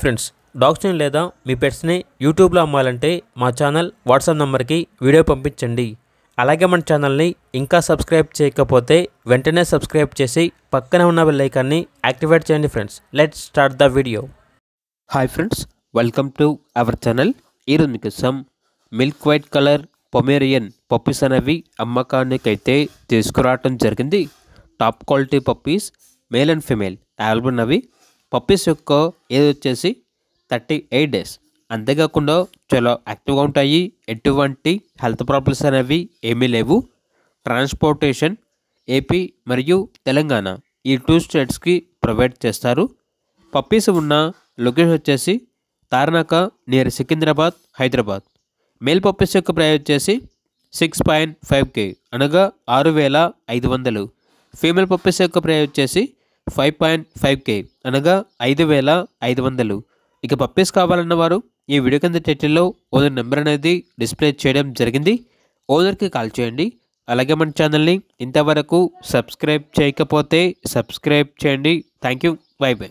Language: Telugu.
ఫ్రెండ్స్, డాగ్స్ని లేదా మీ పెట్స్ని యూట్యూబ్లో అమ్మాలంటే మా ఛానల్ వాట్సాప్ నెంబర్కి వీడియో పంపించండి. అలాగే మన ఛానల్ని ఇంకా సబ్స్క్రైబ్ చేయకపోతే వెంటనే సబ్స్క్రైబ్ చేసి పక్కన ఉన్న బెల్ ఐకాన్ని యాక్టివేట్ చేయండి. Friends, let's start the video. Hi friends, welcome to our channel. ఈరోజు మీకోసం milk white colour Pomeranian puppies అనేవి అమ్మకానికైతే తీసుకురావటం జరిగింది. Top quality puppies, male and female available ఉన్నవి. పప్పీస్ యొక్క ఏజ్ వచ్చేసి 38 డేస్. అంతేకాకుండా చాలా యాక్టివ్గా ఉంటాయి. ఎటువంటి హెల్త్ ప్రాబ్లమ్స్ అనేవి ఏమీ లేవు. ట్రాన్స్పోర్టేషన్ ఏపీ మరియు తెలంగాణ ఈ 2 స్టేట్స్కి ప్రొవైడ్ చేస్తారు. పప్పీస్ ఉన్న లొకేషన్ వచ్చేసి Tarnaka near Secunderabad, Hyderabad. Male puppies యొక్క ప్రైస్ వచ్చేసి 6.5K అనగా 6,500. ఫీమేల్ పప్పీస్ యొక్క ప్రైస్ వచ్చేసి 5.5K అనగా 5,500. ఇక పప్పీస్ కావాలన్న వారు ఈ వీడియో కింద టైటిల్లో ఓనర్ నెంబర్ అనేది డిస్ప్లే చేయడం జరిగింది. ఓనర్కి కాల్ చేయండి. అలాగే మన ఛానల్ని ఇంతవరకు సబ్స్క్రైబ్ చేయకపోతే సబ్స్క్రైబ్ చేయండి. Thank you. By by.